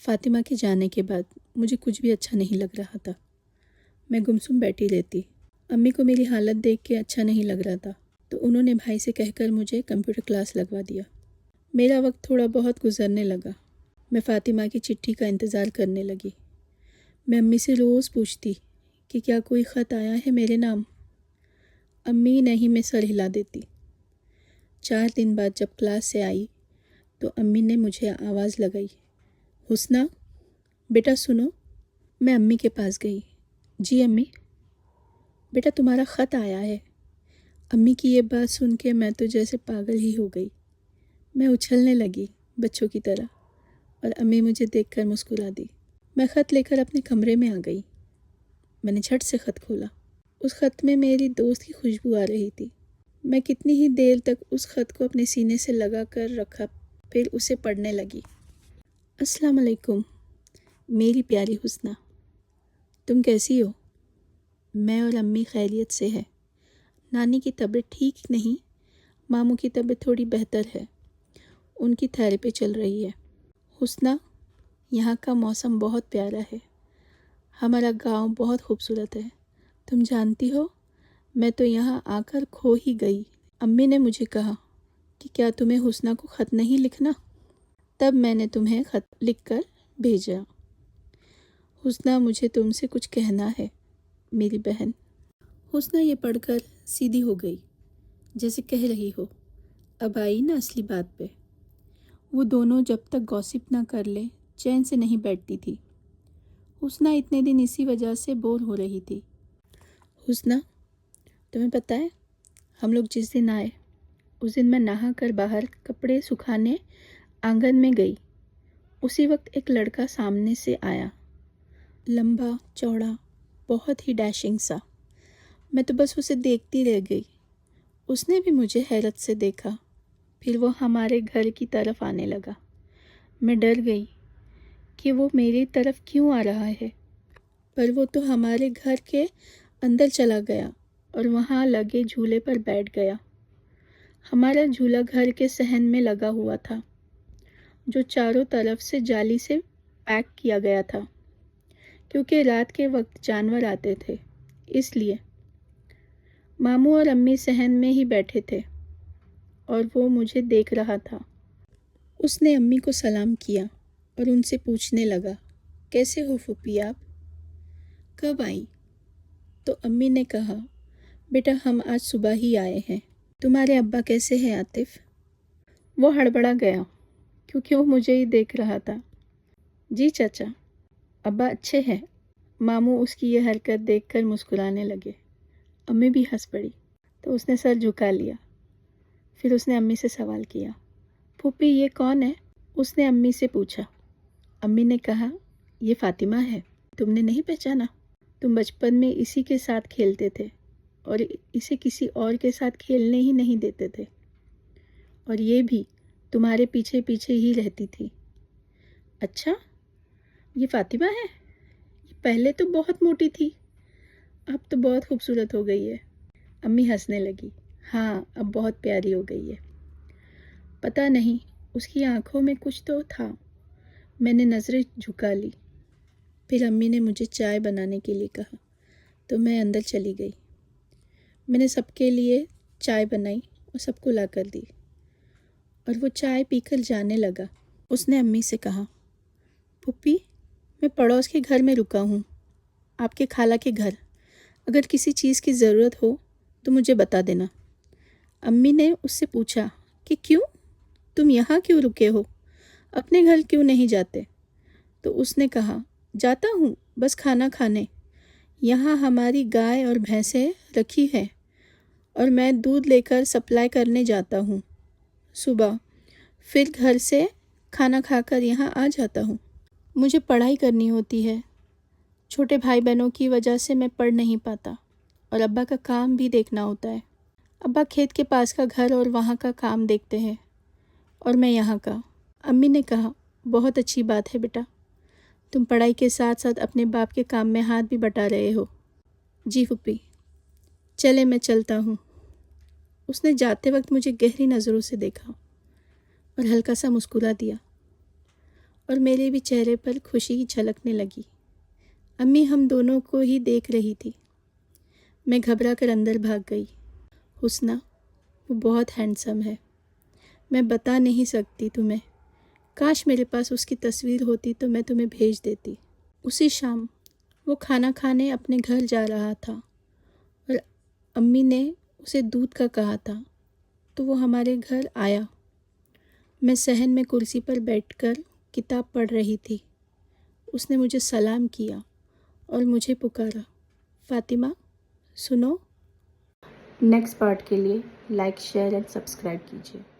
فاطمہ کے جانے کے بعد مجھے کچھ بھی اچھا نہیں لگ رہا تھا۔ میں گمسم بیٹھی رہتی۔ امی کو میری حالت دیکھ کے اچھا نہیں لگ رہا تھا، تو انہوں نے بھائی سے کہہ کر مجھے کمپیوٹر کلاس لگوا دیا۔ میرا وقت تھوڑا بہت گزرنے لگا۔ میں فاطمہ کی چٹھی کا انتظار کرنے لگی۔ میں امی سے روز پوچھتی کہ کیا کوئی خط آیا ہے میرے نام۔ امی نہیں میں سر ہلا دیتی۔ 4 دن بعد جب کلاس سے آئی تو امی نے مجھے آواز لگائی، حسنہ بیٹا سنو۔ میں امی کے پاس گئی۔ جی امی۔ بیٹا تمہارا خط آیا ہے۔ امی کی یہ بات سن کے میں تو جیسے پاگل ہی ہو گئی۔ میں اچھلنے لگی بچوں کی طرح، اور امی مجھے دیکھ کر مسکرا دی۔ میں خط لے کر اپنے کمرے میں آ گئی۔ میں نے جھٹ سے خط کھولا۔ اس خط میں میری دوست کی خوشبو آ رہی تھی۔ میں کتنی ہی دیر تک اس خط کو اپنے سینے سے لگا کر رکھا، پھر اسے پڑھنے لگی۔ السلام علیکم میری پیاری حسنہ، تم کیسی ہو؟ میں اور امی خیریت سے ہے۔ نانی کی طبیعت ٹھیک نہیں، ماموں کی طبیعت تھوڑی بہتر ہے، ان کی تھیراپی چل رہی ہے۔ حسنہ، یہاں کا موسم بہت پیارا ہے، ہمارا گاؤں بہت خوبصورت ہے، تم جانتی ہو میں تو یہاں آ کر کھو ہی گئی۔ امی نے مجھے کہا کہ کیا تمہیں حسنہ کو خط نہیں لکھنا؟ تب میں نے تمہیں خط لکھ کر بھیجا۔ حسنہ مجھے تم سے کچھ کہنا ہے میری بہن۔ حسنہ یہ پڑھ کر سیدھی ہو گئی، جیسے کہہ رہی ہو اب آئی نا اصلی بات پہ۔ وہ دونوں جب تک گوسپ نہ کر لے چین سے نہیں بیٹھتی تھی۔ حسنہ اتنے دن اسی وجہ سے بور ہو رہی تھی۔ حسنہ، تمہیں پتہ ہے ہم لوگ جس دن آئے اس دن میں نہا کر باہر کپڑے سکھانے آنگن میں گئی۔ اسی وقت ایک لڑکا سامنے سے آیا، لمبا چوڑا، بہت ہی ڈیشنگ سا۔ میں تو بس اسے دیکھتی رہ گئی۔ اس نے بھی مجھے حیرت سے دیکھا، پھر وہ ہمارے گھر کی طرف آنے لگا۔ میں ڈر گئی کہ وہ میری طرف کیوں آ رہا ہے، پر وہ تو ہمارے گھر کے اندر چلا گیا اور وہاں لگے جھولے پر بیٹھ گیا۔ ہمارا جھولا گھر کے صحن میں لگا ہوا تھا، جو چاروں طرف سے جالی سے پیک کیا گیا تھا، کیونکہ رات کے وقت جانور آتے تھے، اس لیے۔ ماموں اور امی صحن میں ہی بیٹھے تھے اور وہ مجھے دیکھ رہا تھا۔ اس نے امی کو سلام کیا اور ان سے پوچھنے لگا، کیسے ہو پھوپھی آپ؟ کب آئی؟ تو امی نے کہا، بیٹا ہم آج صبح ہی آئے ہیں۔ تمہارے ابا کیسے ہیں عاطف؟ وہ ہڑبڑا گیا کیونکہ وہ مجھے ہی دیکھ رہا تھا۔ جی چچا، ابا اچھے ہیں۔ ماموں اس کی یہ حرکت دیکھ کر مسکرانے لگے۔ امی بھی ہنس پڑی تو اس نے سر جھکا لیا۔ پھر اس نے امی سے سوال کیا، پھوپھی یہ کون ہے؟ اس نے امی سے پوچھا۔ امی نے کہا، یہ فاطمہ ہے، تم نے نہیں پہچانا؟ تم بچپن میں اسی کے ساتھ کھیلتے تھے اور اسے کسی اور کے ساتھ کھیلنے ہی نہیں دیتے تھے، اور یہ بھی تمہارے پیچھے پیچھے ہی رہتی تھی۔ اچھا، یہ فاطمہ ہے؟ یہ پہلے تو بہت موٹی تھی، اب تو بہت خوبصورت ہو گئی ہے۔ امی ہنسنے لگی، ہاں اب بہت پیاری ہو گئی ہے۔ پتہ نہیں اس کی آنکھوں میں کچھ تو تھا۔ میں نے نظریں جھکا لی۔ پھر امی نے مجھے چائے بنانے کے لیے کہا تو میں اندر چلی گئی۔ میں نے سب کے لیے چائے بنائی اور سب کو لا کر دی، اور وہ چائے پی کر جانے لگا۔ اس نے امی سے کہا، پھوپھی میں پڑوس کے گھر میں رکا ہوں، آپ کے خالہ کے گھر، اگر کسی چیز کی ضرورت ہو تو مجھے بتا دینا۔ امی نے اس سے پوچھا کہ کیوں، تم یہاں کیوں رکے ہو، اپنے گھر کیوں نہیں جاتے؟ تو اس نے کہا، جاتا ہوں بس کھانا کھانے، یہاں ہماری گائے اور بھینسیں رکھی ہیں اور میں دودھ لے کر سپلائی کرنے جاتا ہوں صبح، پھر گھر سے کھانا کھا کر یہاں آ جاتا ہوں۔ مجھے پڑھائی کرنی ہوتی ہے، چھوٹے بھائی بہنوں کی وجہ سے میں پڑھ نہیں پاتا، اور ابا کا کام بھی دیکھنا ہوتا ہے۔ ابا کھیت کے پاس کا گھر اور وہاں کا کام دیکھتے ہیں، اور میں یہاں کا۔ امی نے کہا، بہت اچھی بات ہے بیٹا، تم پڑھائی کے ساتھ ساتھ اپنے باپ کے کام میں ہاتھ بھی بٹا رہے ہو۔ جی پھوپھی، چلے میں چلتا ہوں۔ اس نے جاتے وقت مجھے گہری نظروں سے دیکھا اور ہلکا سا مسکرا دیا، اور میرے بھی چہرے پر خوشی جھلکنے لگی۔ امی ہم دونوں کو ہی دیکھ رہی تھی۔ میں گھبرا کر اندر بھاگ گئی۔ حسنہ، وہ بہت ہینڈسم ہے، میں بتا نہیں سکتی تمہیں۔ کاش میرے پاس اس کی تصویر ہوتی تو میں تمہیں بھیج دیتی۔ اسی شام وہ کھانا کھانے اپنے گھر جا رہا تھا اور امی نے اسے دودھ کا کہا تھا تو وہ ہمارے گھر آیا۔ میں صحن میں کرسی پر بیٹھ کر کتاب پڑھ رہی تھی۔ اس نے مجھے سلام کیا اور مجھے پکارا، فاطمہ سنو۔ نیکسٹ پارٹ کے لیے لائک، شیئر اینڈ سبسکرائب کیجیے۔